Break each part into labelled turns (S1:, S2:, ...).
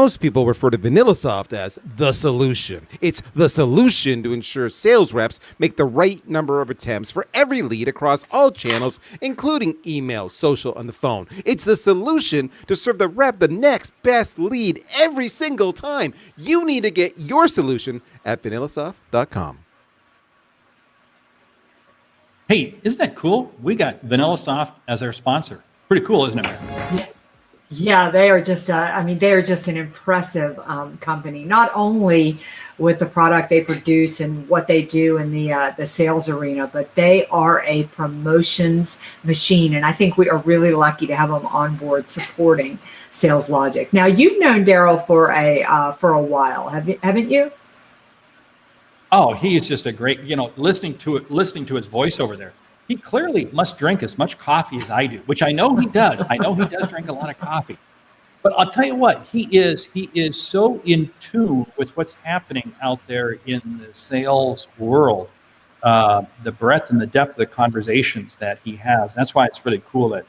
S1: most people refer to VanillaSoft as the solution. It's the solution to ensure sales reps make the right number of attempts for every lead across all channels, including email, social, and the phone. It's the solution to serve the rep the next best lead every single time. You need to get your solution at vanillasoft.com.
S2: Hey, isn't that cool? We got VanillaSoft as our sponsor. Pretty cool, isn't it?
S3: Yeah, they are just, they are just an impressive company, not only with the product they produce and what they do in the sales arena, but they are a promotions machine. And I think we are really lucky to have them on board supporting Sales Logic. Now, you've known Daryl for a while, haven't you?
S2: Oh, he is just a great, listening to his voice over there. He clearly must drink as much coffee as I do, which I know he does. I know he does drink a lot of coffee. But I'll tell you what, he is so in tune with what's happening out there in the sales world, the breadth and the depth of the conversations that he has. That's why it's really cool that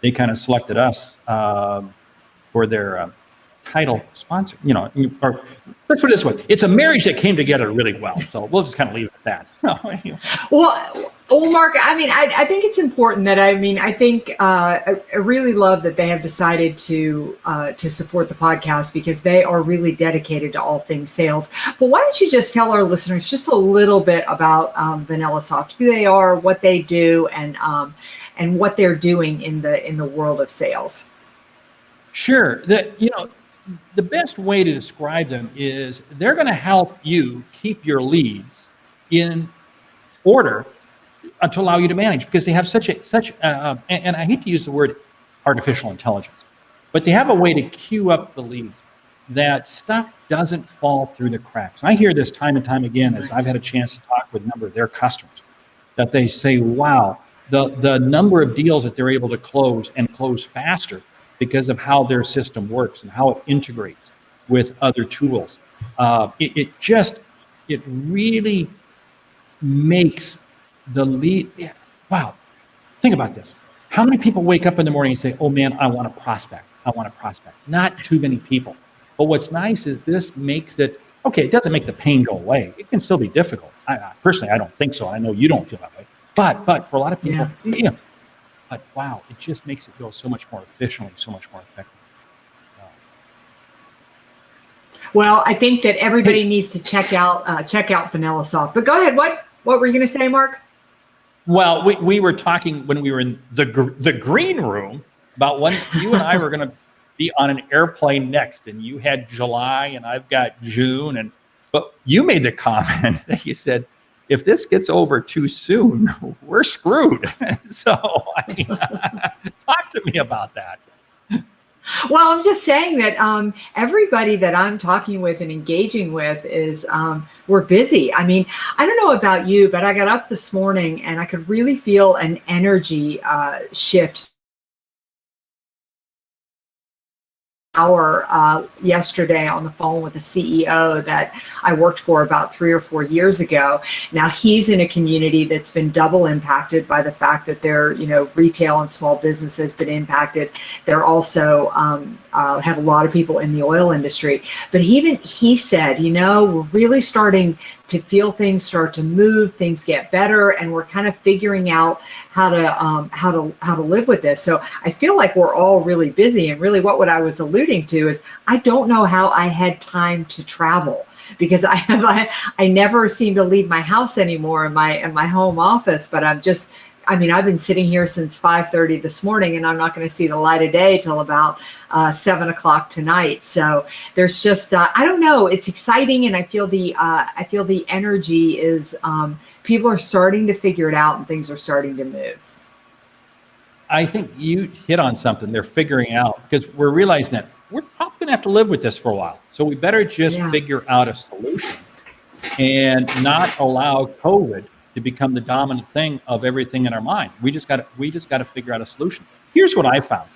S2: they kind of selected us for their title sponsor, or let's put it this way, it's a marriage that came together really well. So we'll just kind of leave it at that.
S3: Well, Mark, I think it's important that, I think I really love that they have decided to support the podcast because they are really dedicated to all things sales. But why don't you just tell our listeners just a little bit about VanillaSoft, who they are, what they do, and what they're doing in the world of sales.
S2: Sure. The best way to describe them is they're going to help you keep your leads in order to allow you to manage, because they have such and I hate to use the word artificial intelligence, but they have a way to queue up the leads that stuff doesn't fall through the cracks. I hear this time and time again as I've had a chance to talk with a number of their customers, that they say, wow, the number of deals that they're able to close and close faster because of how their system works and how it integrates with other tools. It really makes the lead. Yeah, wow. Think about this. How many people wake up in the morning and say, oh man, I want to prospect. Not too many people. But what's nice is this makes it, okay, it doesn't make the pain go away. It can still be difficult. Personally, I don't think so. I know you don't feel that way. But for a lot of people, but wow, it just makes it go so much more efficiently, so much more effectively.
S3: Well, I think that everybody needs to check out VanillaSoft. But go ahead. What were you going to say, Mark?
S2: Well, we were talking when we were in the green room about when you and I were going to be on an airplane next, and you had July and I've got June, but you made the comment that you said, if this gets over too soon, we're screwed. So, talk to me about that.
S3: Well, I'm just saying that everybody that I'm talking with and engaging with is we're busy. I don't know about you, but I got up this morning and I could really feel an energy shift. Yesterday on the phone with a CEO that I worked for about 3 or 4 years ago. Now he's in a community that's been double impacted by the fact that their retail and small business has been impacted. They're also have a lot of people in the oil industry. But even he said, we're really starting to feel things start to move, things get better, and we're kind of figuring out how to live with this. So I feel like we're all really busy. And really what I was alluding to is I don't know how I had time to travel, because I never seem to leave my house anymore in my home office. But I've been sitting here since 5:30 this morning, and I'm not going to see the light of day till about 7 o'clock tonight. So there's just I don't know. It's exciting, and I feel the energy is people are starting to figure it out, and things are starting to move.
S2: I think you hit on something. They're figuring out, because we're realizing that we're probably going to have to live with this for a while. So we better just figure out a solution and not allow COVID to become the dominant thing of everything in our mind. We just got to figure out a solution. Here's what I found.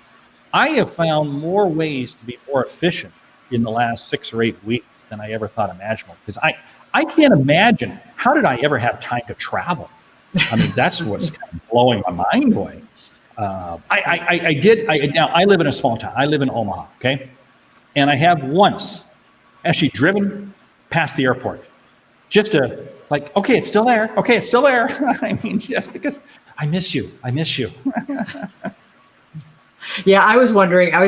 S2: I have found more ways to be more efficient in the last 6 or 8 weeks than I ever thought imaginable. Because I can't imagine, how did I ever have time to travel? That's what's kind of blowing my mind away. Now I live in a small town. I live in Omaha, okay? And I have once actually driven past the airport just to like, okay, it's still there. Okay, it's still there. I mean, just because I miss you. I miss you.
S3: Yeah, I was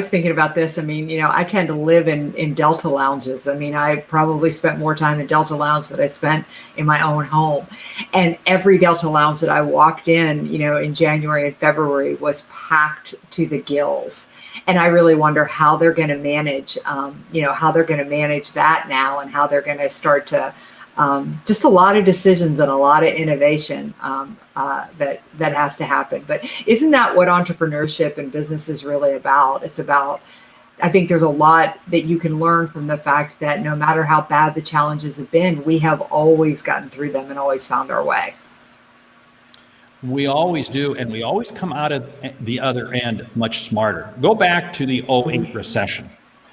S3: thinking about this. I mean, I tend to live in Delta lounges. I mean, I probably spent more time in Delta lounge than I spent in my own home. And every Delta lounge that I walked in January and February was packed to the gills. And I really wonder how they're going to manage, how they're going to manage that now, and how they're going to start to just a lot of decisions and a lot of innovation that has to happen. But isn't that what entrepreneurship and business is really about? It's about, I think there's a lot that you can learn from the fact that no matter how bad the challenges have been, we have always gotten through them and always found our way.
S2: We always do, and we always come out of the other end much smarter. Go back to the '08 recession.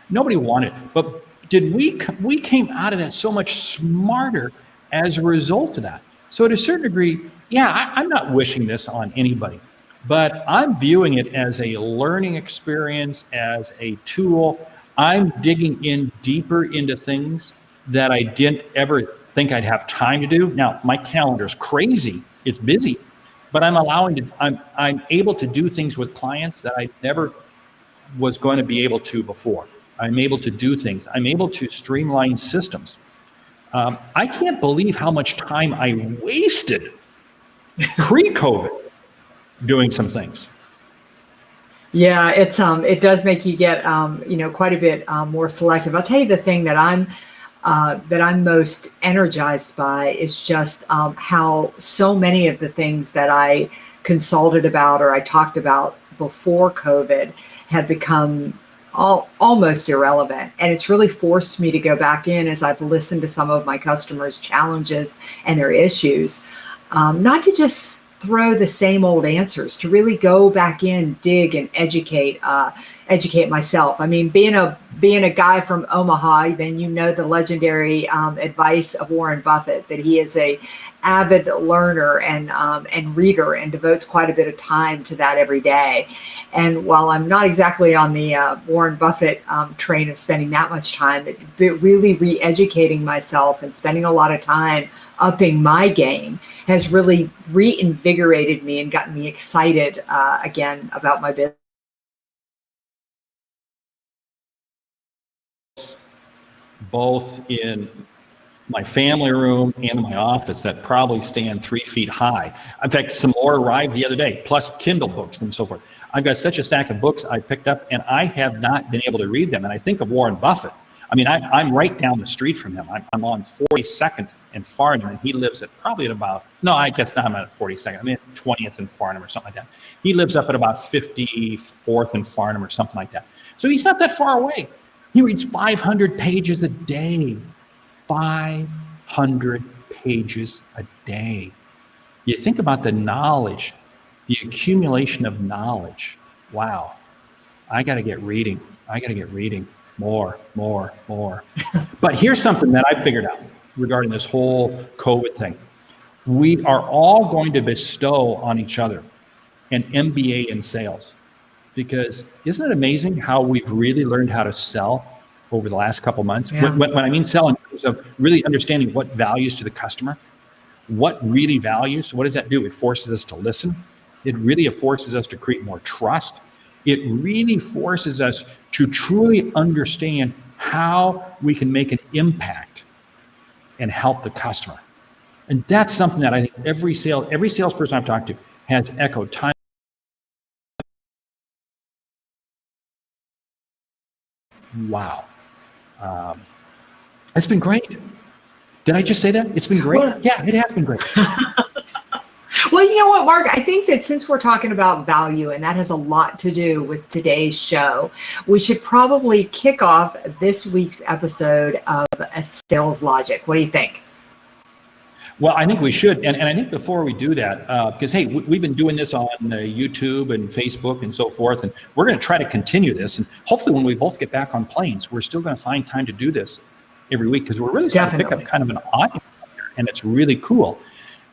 S2: Nobody wanted it, but we came out of that so much smarter as a result of that. So to a certain degree, yeah, I'm not wishing this on anybody, but I'm viewing it as a learning experience, as a tool. I'm digging in deeper into things that I didn't ever think I'd have time to do. Now, my calendar's crazy, it's busy, but I'm able to do things with clients that I never was going to be able to before. I'm able to do things. I'm able to streamline systems. I can't believe how much time I wasted pre-COVID doing some things.
S3: Yeah, it does make you get quite a bit more selective. I'll tell you the thing that I'm most energized by is just how so many of the things that I consulted about or I talked about before COVID had become almost irrelevant. And it's really forced me to go back in as I've listened to some of my customers' challenges and their issues, not to just throw the same old answers, to really go back in, dig and educate myself. I mean, being a guy from Omaha, then the legendary advice of Warren Buffett, that he is a avid learner and reader and devotes quite a bit of time to that every day. And while I'm not exactly on the Warren Buffett train of spending that much time, but really re-educating myself and spending a lot of time upping my game has really reinvigorated me and gotten me excited again about my business.
S2: Both in my family room and my office that probably stand 3 feet high. In fact, some more arrived the other day, plus Kindle books and so forth. I've got such a stack of books I picked up, and I have not been able to read them. And I think of Warren Buffett. I mean, I'm right down the street from him. I'm on 42nd and Farnham, and he lives at probably at about, no, I guess not, I'm at 42nd. I'm at 20th and Farnham or something like that. He lives up at about 54th and Farnham or something like that. So he's not that far away. He reads 500 pages a day. 500 pages a day. You think about the knowledge, the accumulation of knowledge. Wow. I got to get reading. More. But here's something that I figured out regarding this whole COVID thing. We are all going to bestow on each other an MBA in sales, because isn't it amazing how we've really learned how to sell over the last couple months? Yeah. When I mean sell in terms of really understanding what values to the customer, what really values, what does that do? It forces us to listen. It really forces us to create more trust. It really forces us to truly understand how we can make an impact and help the customer. And that's something that I think every salesperson I've talked to has echoed time. Wow. It's been great. Did I just say that? It's been great? Well, yeah, it has been great.
S3: Well, you know what, Mark? I think that since we're talking about value, and that has a lot to do with today's show, we should probably kick off this week's episode of Sales Logic. What do you think?
S2: Well, I think we should. And I think before we do that, because, hey, we've been doing this on YouTube and Facebook and so forth, and we're going to try to continue this. And hopefully when we both get back on planes, we're still going to find time to do this every week, because we're really starting to pick up kind of an audience here, and it's really cool.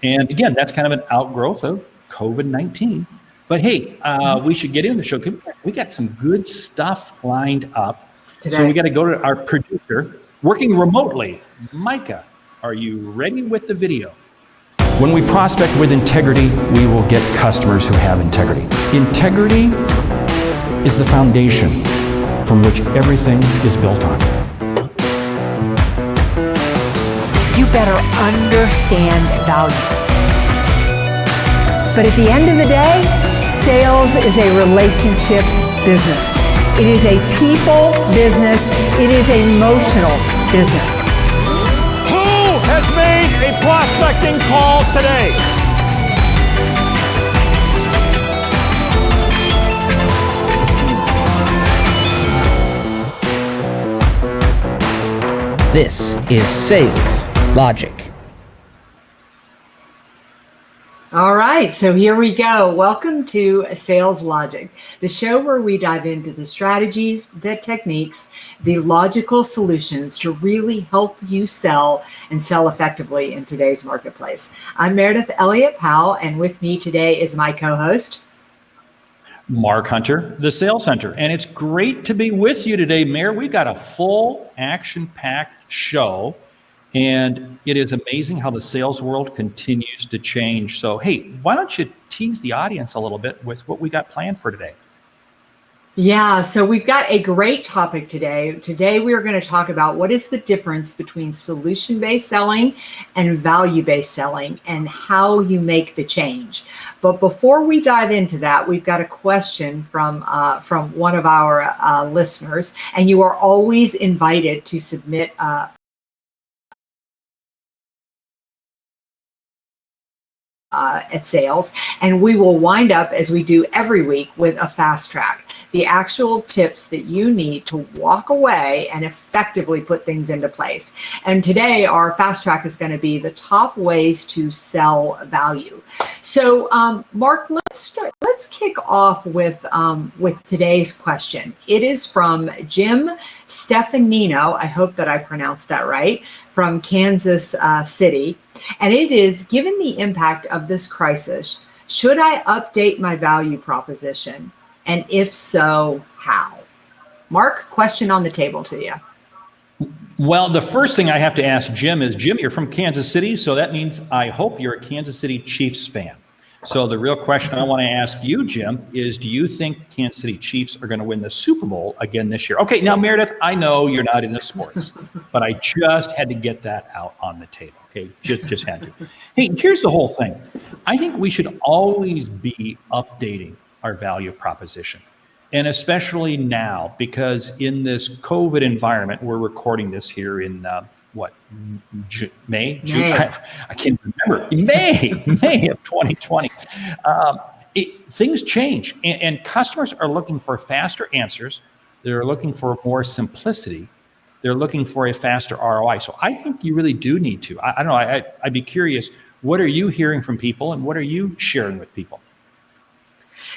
S2: And again, that's kind of an outgrowth of COVID-19. But hey, we should get in the show. We got some good stuff lined up.
S3: today.
S2: So we got to go to our producer working remotely. Micah, are you ready with the video?
S4: When we prospect with integrity, we will get customers who have integrity. Integrity is the foundation from which everything is built on.
S5: You better understand value. But at the end of the day, sales is a relationship business. It is a people business. It is an emotional business.
S6: Who has made a prospecting call today?
S7: This is Sales Logic.
S3: All right, so here we go. Welcome to Sales Logic, the show where we dive into the strategies, the techniques, the logical solutions to really help you sell and sell effectively in today's marketplace. I'm Meridith Elliott Powell, and with me today is my co-host,
S2: Mark Hunter, the Sales Hunter. And it's great to be with you today, Mayor. We've got a full action-packed show, and it is amazing how the sales world continues to change. So, hey, why don't you tease the audience a little bit with what we got planned for today?
S3: Yeah, so we've got a great topic today. Today we are going to talk about what is the difference between solution-based selling and value-based selling and how you make the change. But before we dive into that, we've got a question from one of our listeners, and you are always invited to submit at sales, and we will wind up, as we do every week, with a fast track, the actual tips that you need to walk away and effectively put things into place. And today our fast track is going to be the top ways to sell value. So Mark, let's kick off with today's question. It is from Jim Stefanino, I hope that I pronounced that right, from Kansas City. And it is, given the impact of this crisis, should I update my value proposition? And if so, how? Mark, question on the table to you.
S2: Well, the first thing I have to ask Jim is, Jim, you're from Kansas City, so that means I hope you're a Kansas City Chiefs fan. So the real question I want to ask you, Jim, is do you think Kansas City Chiefs are going to win the Super Bowl again this year? Okay, now, Meredith, I know you're not into sports, but I just had to get that out on the table. Okay, just had to. Hey, here's the whole thing. I think we should always be updating our value proposition. And especially now, because in this COVID environment, we're recording this here in May? June? I can't remember. May of 2020. Things change, and customers are looking for faster answers. They're looking for more simplicity. They're looking for a faster ROI. So I think you really do need to. I don't know. I'd be curious. What are you hearing from people, and what are you sharing with people?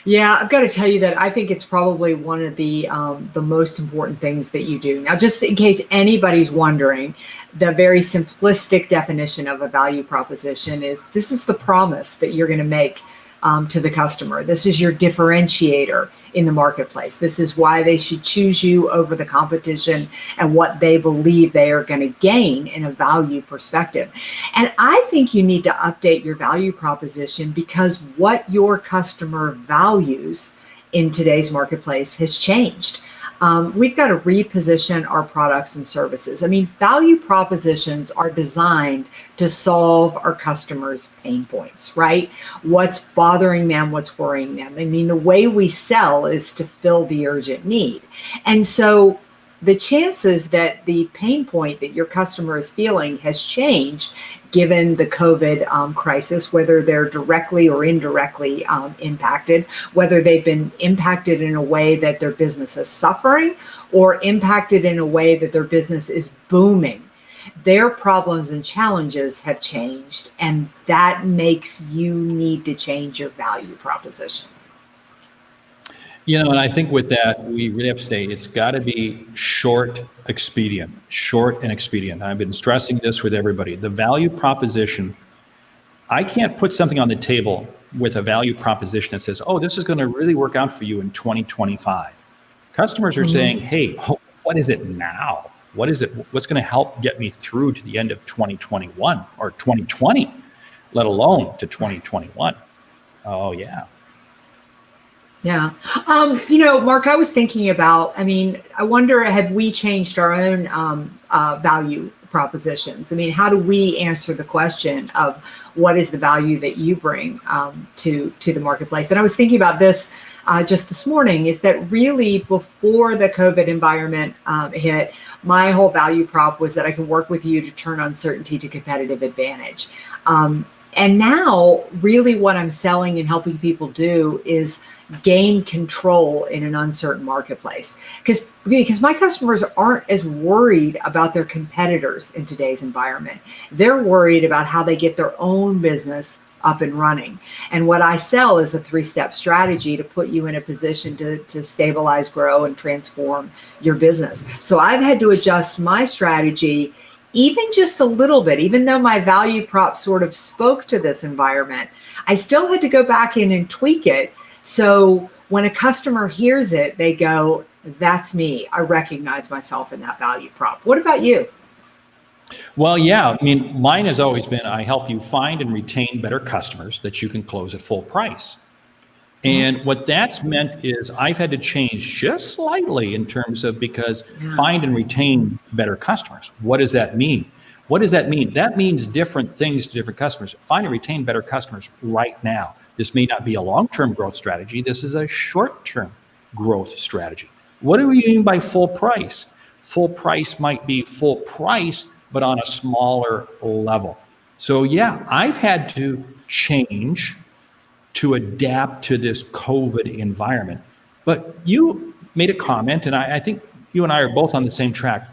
S3: Yeah, I've got to tell you that I think it's probably one of the most important things that you do. Now, just in case anybody's wondering, the very simplistic definition of a value proposition is this is the promise that you're going to make to the customer. This is your differentiator in the marketplace. This is why they should choose you over the competition and what they believe they are going to gain in a value perspective. And I think you need to update your value proposition because what your customer values in today's marketplace has changed. We've got to reposition our products and services. I mean, value propositions are designed to solve our customers' pain points, right? What's bothering them, what's worrying them. I mean, the way we sell is to fill the urgent need. And so the chances that the pain point that your customer is feeling has changed given the COVID crisis, whether they're directly or indirectly impacted, whether they've been impacted in a way that their business is suffering or impacted in a way that their business is booming. Their problems and challenges have changed, and that makes you need to change your value proposition.
S2: You know, and I think with that, we really have to say it's got to be short and expedient. I've been stressing this with everybody. The value proposition, I can't put something on the table with a value proposition that says, oh, this is going to really work out for you in 2025. Customers are saying, hey, what is it now? What is it? What's going to help get me through to the end of 2021 or 2020, let alone to 2021? Oh, yeah.
S3: Yeah. Mark, I was thinking about, I wonder, have we changed our own value propositions? How do we answer the question of what is the value that you bring to the marketplace? And I was thinking about this just this morning, is that really before the COVID environment hit, my whole value prop was that I can work with you to turn uncertainty to competitive advantage. And now really what I'm selling and helping people do is gain control in an uncertain marketplace, because my customers aren't as worried about their competitors in today's environment. They're worried about how they get their own business up and running. And what I sell is a 3-step strategy to put you in a position to stabilize, grow, and transform your business. So I've had to adjust my strategy even just a little bit. Even though my value prop sort of spoke to this environment, I still had to go back in and tweak it. So when a customer hears it, they go, that's me. I recognize myself in that value prop. What about you?
S2: Well, yeah, mine has always been, I help you find and retain better customers that you can close at full price. And what that's meant is I've had to change just slightly in terms of, because find and retain better customers. What does that mean? What does that mean? That means different things to different customers. Find and retain better customers right now. This may not be a long-term growth strategy. This is a short-term growth strategy. What do we mean by full price? Full price might be full price, but on a smaller level. So yeah, I've had to change to adapt to this COVID environment. But you made a comment, and I think you and I are both on the same track.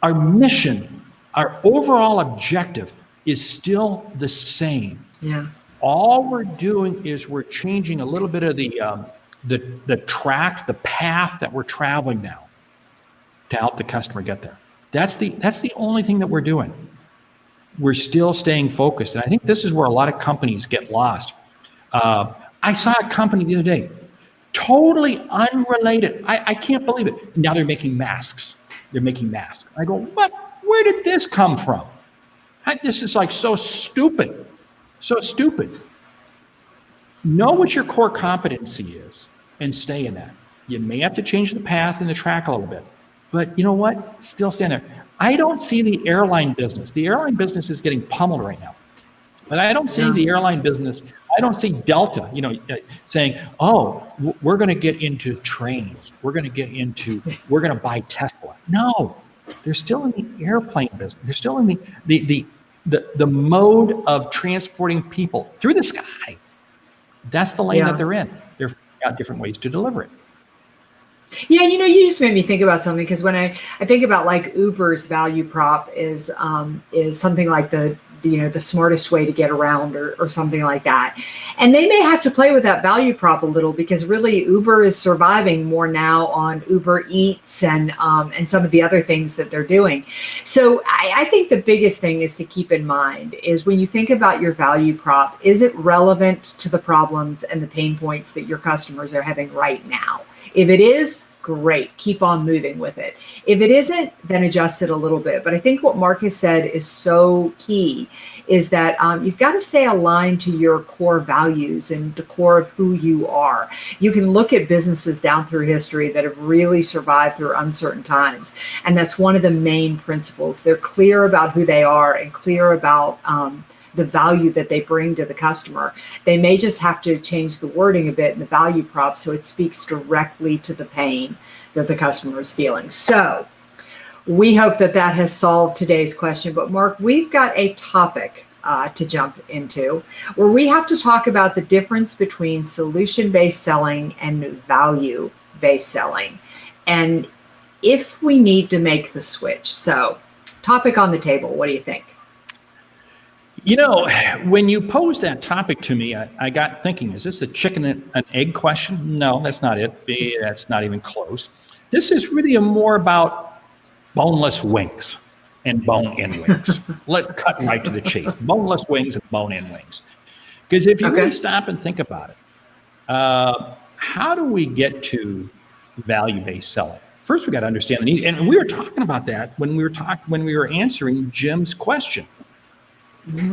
S2: Our mission, our overall objective is still the same.
S3: Yeah.
S2: All we're doing is we're changing a little bit of the track, the path that we're traveling now to help the customer get there. That's the only thing that we're doing. We're still staying focused. And I think this is where a lot of companies get lost. I saw a company the other day, totally unrelated. I can't believe it. Now they're making masks. They're making masks. I go, what? Where did this come from? This is like so stupid. So stupid. Know what your core competency is and stay in that. You may have to change the path and the track a little bit, but you know what? Still stand there. I don't see the airline business. The airline business is getting pummeled right now, but I don't see the airline business. I don't see Delta, saying, oh, we're going to get into trains. We're going to buy Tesla. No, they're still in the airplane business. They're still in the mode of transporting people through the sky. That's the lane that they're in. They're figuring out different ways to deliver it.
S3: Yeah, you just made me think about something, because when I think about like Uber's value prop is something like the smartest way to get around or something like that. And they may have to play with that value prop a little, because really Uber is surviving more now on Uber Eats and some of the other things that they're doing. So I think the biggest thing is to keep in mind is when you think about your value prop, is it relevant to the problems and the pain points that your customers are having right now? If it is, great, keep on moving with it. If it isn't, then adjust it a little bit. But I think what Mark has said is so key, is that you've got to stay aligned to your core values and the core of who you are. You can look at businesses down through history that have really survived through uncertain times. And that's one of the main principles. They're clear about who they are and clear about the value that they bring to the customer. They may just have to change the wording a bit in the value prop so it speaks directly to the pain that the customer is feeling. So we hope that has solved today's question. But Mark, we've got a topic to jump into where we have to talk about the difference between solution-based selling and value-based selling, and if we need to make the switch. So topic on the table, what do you think?
S2: When you posed that topic to me, I got thinking, is this a chicken and egg question? No, that's not it. That's not even close. This is really more about boneless wings and bone-in wings. Let's cut right to the chase. Boneless wings and bone-in wings. Because if you really stop and think about it, how do we get to value-based selling? first we got to understand the need. And we were talking about that when we were answering Jim's question.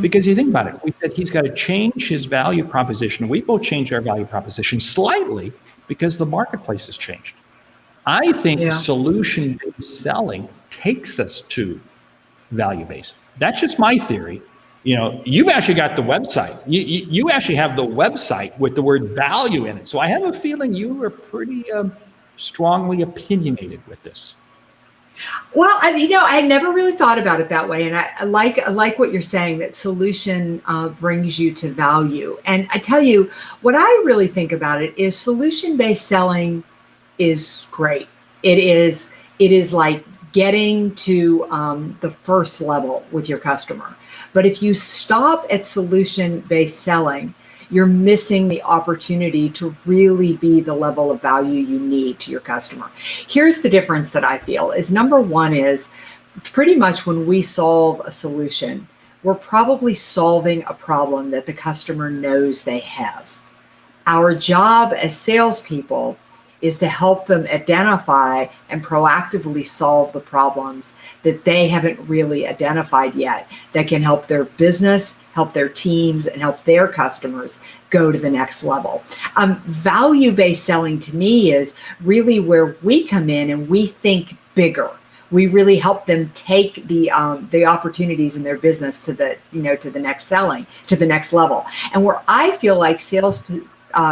S2: Because you think about it, we said he's got to change his value proposition. We both changed our value proposition slightly because the marketplace has changed. I think solution-based selling takes us to value-based. That's just my theory. You've actually got the website. You actually have the website with the word value in it. So I have a feeling you are pretty strongly opinionated with this.
S3: Well, I never really thought about it that way, and I like what you're saying, that solution brings you to value. And I tell you, what I really think about it is solution-based selling is great. It is like getting to the first level with your customer. But if you stop at solution-based selling, you're missing the opportunity to really be the level of value you need to your customer. Here's the difference that I feel is, number one is pretty much when we solve a solution, we're probably solving a problem that the customer knows they have. Our job as salespeople is to help them identify and proactively solve the problems that they haven't really identified yet, that can help their business, help their teams, and help their customers go to the next level. Value-based selling to me is really where we come in and we think bigger. We really help them take the opportunities in their business to the next level. And where I feel like sales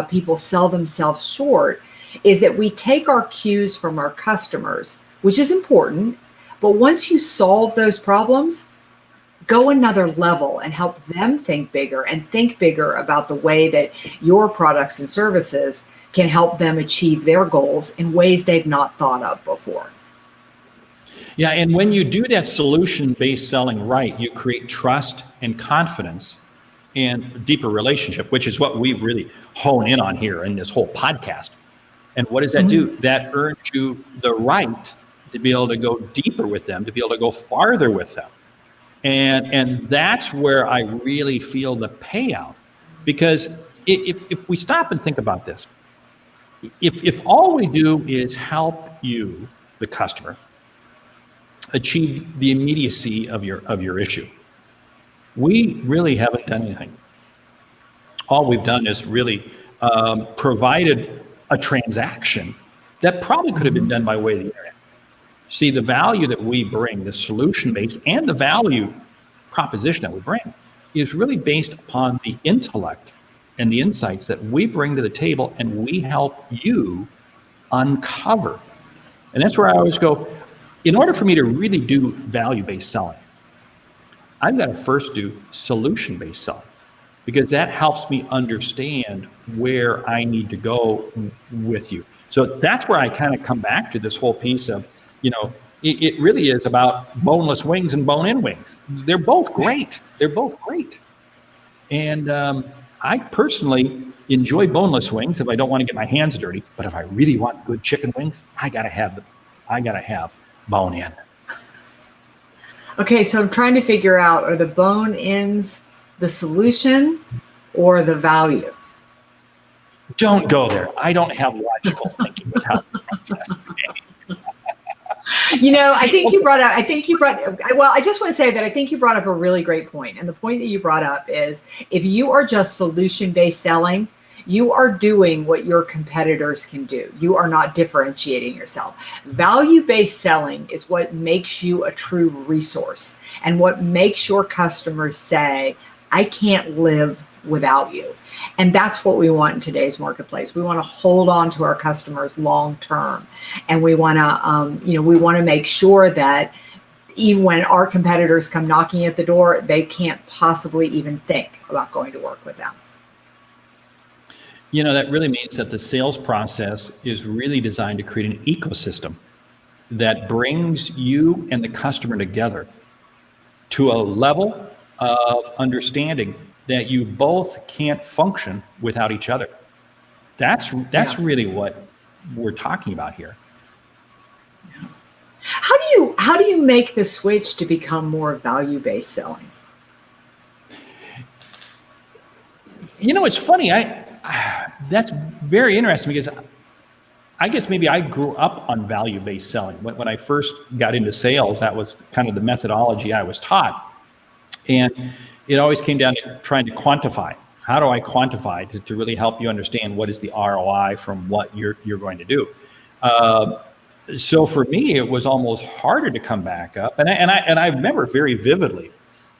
S3: people sell themselves short is that we take our cues from our customers, which is important, but once you solve those problems, go another level and help them think bigger and think bigger about the way that your products and services can help them achieve their goals in ways they've not thought of before.
S2: Yeah, and when you do that solution-based selling right, you create trust and confidence and deeper relationship, which is what we really hone in on here in this whole podcast. And what does that do? That earns you the right to be able to go deeper with them, to be able to go farther with them. And that's where I really feel the payout. Because if we stop and think about this, if all we do is help you, the customer, achieve the immediacy of your issue, we really haven't done anything. All we've done is really provided a transaction that probably could have been done by way of the internet. See, the value that we bring, the solution-based and the value proposition that we bring, is really based upon the intellect and the insights that we bring to the table, and we help you uncover. And that's where I always go, in order for me to really do value-based selling, I've got to first do solution-based selling, because that helps me understand where I need to go with you. So that's where I kind of come back to this whole piece of, it really is about boneless wings and bone-in wings. They're both great. They're both great. And I personally enjoy boneless wings if I don't want to get my hands dirty. But if I really want good chicken wings, I gotta have bone-in.
S3: Okay, so I'm trying to figure out, are the bone-ins the solution or the value?
S2: Don't go there. I don't have logical thinking with how the process.
S3: I think you brought I just want to say that I think you brought up a really great point. And the point that you brought up is, if you are just solution-based selling, you are doing what your competitors can do. You are not differentiating yourself. Value-based selling is what makes you a true resource and what makes your customers say, I can't live without you. And that's what we want in today's marketplace. We want to hold on to our customers long term, and we want to make sure that even when our competitors come knocking at the door, they can't possibly even think about going to work with them.
S2: That really means that the sales process is really designed to create an ecosystem that brings you and the customer together to a level of understanding that you both can't function without each other. That's really what we're talking about here.
S3: How do you make the switch to become more value-based selling?
S2: It's funny. That's very interesting, because I guess maybe I grew up on value-based selling. When I first got into sales, that was kind of the methodology I was taught. And it always came down to trying to quantify. How do I quantify to really help you understand what is the ROI from what you're going to do? So for me, it was almost harder to come back up. And I remember very vividly.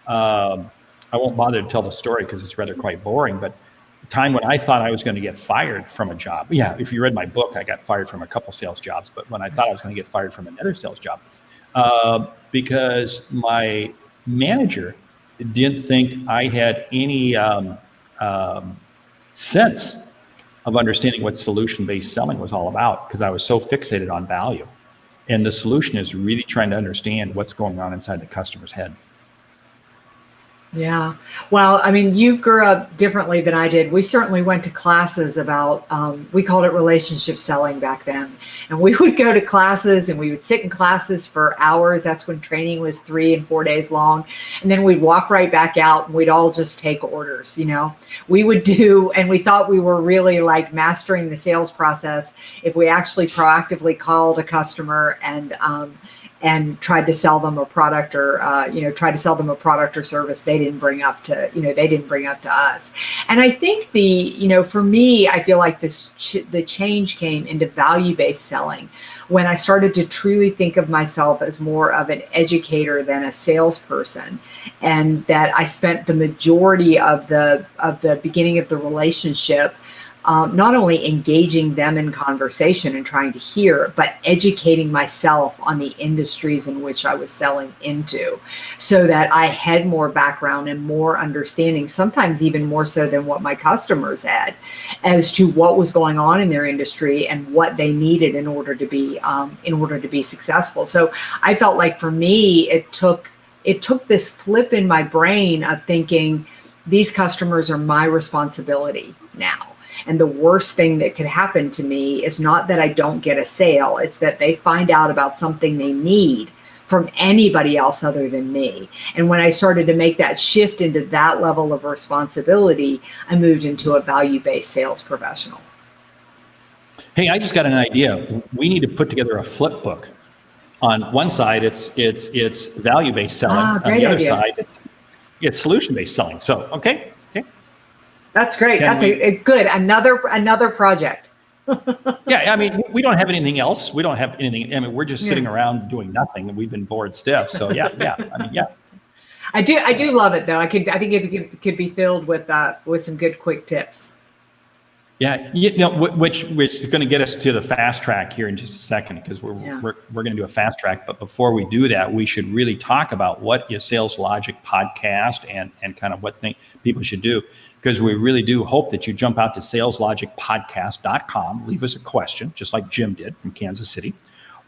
S2: I won't bother to tell the story because it's rather quite boring, but the time when I thought I was going to get fired from a job. Yeah, if you read my book, I got fired from a couple sales jobs, but when I thought I was going to get fired from another sales job, because my manager didn't think I had any sense of understanding what solution-based selling was all about, because I was so fixated on value. And the solution is really trying to understand what's going on inside the customer's head.
S3: Yeah. Well, I mean, you grew up differently than I did. We certainly went to classes about, we called it relationship selling back then. And we would go to classes and we would sit in classes for hours. That's when training was 3 and 4 days long. And then we'd walk right back out and we'd all just take orders, you know. We would do, and we thought we were really like mastering the sales process if we actually proactively called a customer and tried to sell them a product or, tried to sell them a product or service they didn't bring up to us. And I think for me, I feel like the change came into value-based selling when I started to truly think of myself as more of an educator than a salesperson. And that I spent the majority of the beginning of the relationship not only engaging them in conversation and trying to hear, but educating myself on the industries in which I was selling into, so that I had more background and more understanding, sometimes even more so than what my customers had, as to what was going on in their industry and what they needed in order to be successful. So I felt like for me, it took this flip in my brain of thinking, these customers are my responsibility now. And the worst thing that could happen to me is not that I don't get a sale, it's that they find out about something they need from anybody else other than me. And when I started to make that shift into that level of responsibility, I moved into a value-based sales professional.
S2: Hey, I just got an idea. We need to put together a flip book. On one side, it's value-based selling. On the other side, it's solution-based selling. So, okay.
S3: That's great. That's good. Another project.
S2: Yeah, I mean, we don't have anything else. We don't have anything. I mean, we're just sitting around doing nothing, and we've been bored stiff. So yeah. I mean, yeah. I
S3: do love it though. I think it could be filled with some good quick tips.
S2: Yeah, which is going to get us to the fast track here in just a second, because we're going to do a fast track. But before we do that, we should really talk about what is Sales Logic podcast and kind of what people should do. Because we really do hope that you jump out to saleslogicpodcast.com, leave us a question, just like Jim did from Kansas City,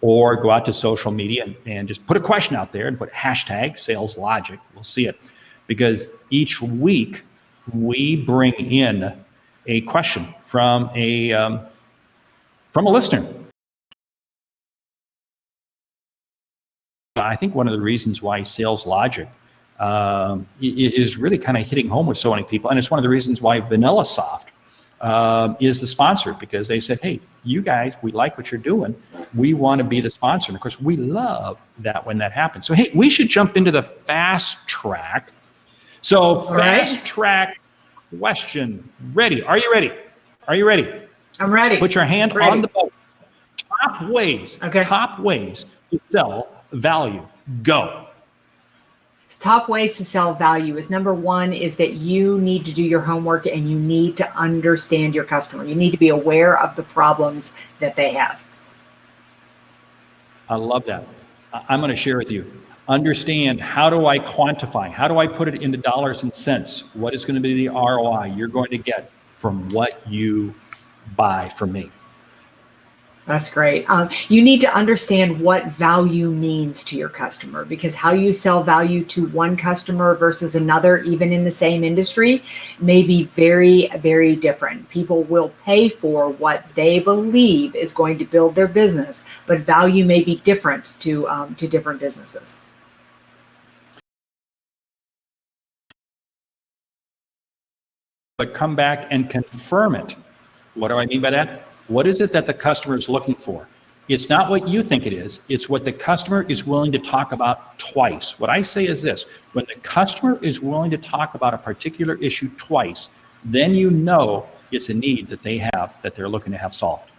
S2: or go out to social media and just put a question out there and put hashtag Sales Logic. We'll see it. Because each week we bring in a question from a listener. I think one of the reasons why Sales Logic it is really kind of hitting home with so many people. And it's one of the reasons why VanillaSoft is the sponsor, because they said, hey, you guys, we like what you're doing. We want to be the sponsor. And of course, we love that when that happens. So, hey, we should jump into the fast track. So fast track question. Ready? Are you ready? Are you ready?
S3: I'm ready.
S2: Put your hand on the button. Top ways to sell value. Go.
S3: Top ways to sell value is number one is that you need to do your homework and you need to understand your customer. You need to be aware of the problems that they have.
S2: I love that. I'm going to share with you. Understand, how do I quantify? How do I put it into dollars and cents? What is going to be the ROI you're going to get from what you buy from me?
S3: That's great. You need to understand what value means to your customer, because how you sell value to one customer versus another, even in the same industry, may be very, very different. People will pay for what they believe is going to build their business, but value may be different to different businesses.
S2: But come back and confirm it. What do I mean by that? What is it that the customer is looking for? It's not what you think it is. It's what the customer is willing to talk about twice. What I say is this: when the customer is willing to talk about a particular issue twice, then you know it's a need that they have that they're looking to have solved.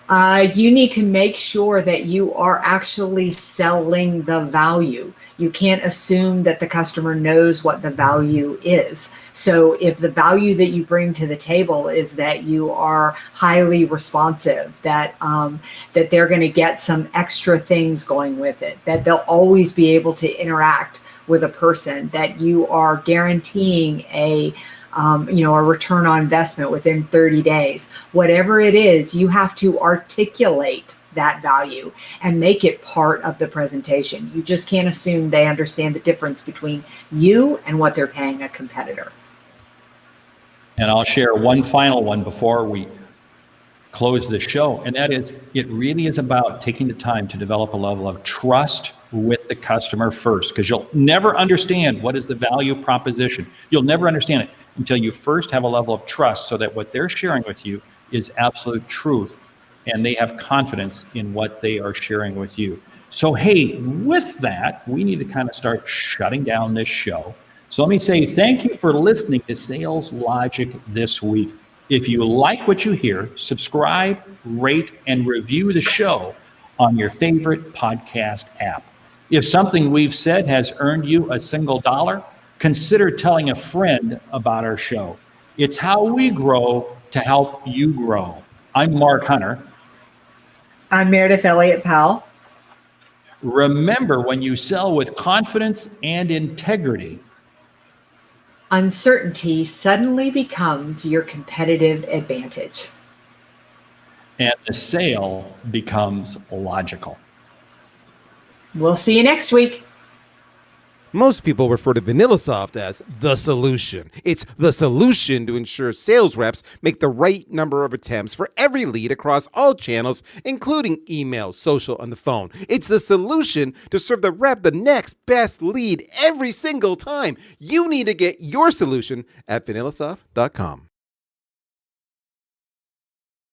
S3: You need to make sure that you are actually selling the value. You can't assume that the customer knows what the value is. So if the value that you bring to the table is that you are highly responsive, that they're going to get some extra things going with it, that they'll always be able to interact with a person, that you are guaranteeing a return on investment within 30 days. Whatever it is, you have to articulate that value and make it part of the presentation. You just can't assume they understand the difference between you and what they're paying a competitor.
S2: And I'll share one final one before we close the show, and that is, it really is about taking the time to develop a level of trust with the customer first, because you'll never understand what is the value proposition. You'll never understand it until you first have a level of trust, so that what they're sharing with you is absolute truth, and they have confidence in what they are sharing with you. So, hey, with that, we need to kind of start shutting down this show. So let me say thank you for listening to Sales Logic this week. If you like what you hear, subscribe, rate, and review the show on your favorite podcast app. If something we've said has earned you a single dollar, consider telling a friend about our show. It's how we grow to help you grow. I'm Mark Hunter.
S3: I'm Meridith Elliott Powell.
S2: Remember, when you sell with confidence and integrity,
S3: uncertainty suddenly becomes your competitive advantage.
S2: and the sale becomes logical.
S3: We'll see you next week.
S1: Most people refer to VanillaSoft as the solution. It's the solution to ensure sales reps make the right number of attempts for every lead across all channels, including email, social, and the phone. It's the solution to serve the rep the next best lead every single time. You need to get your solution at VanillaSoft.com.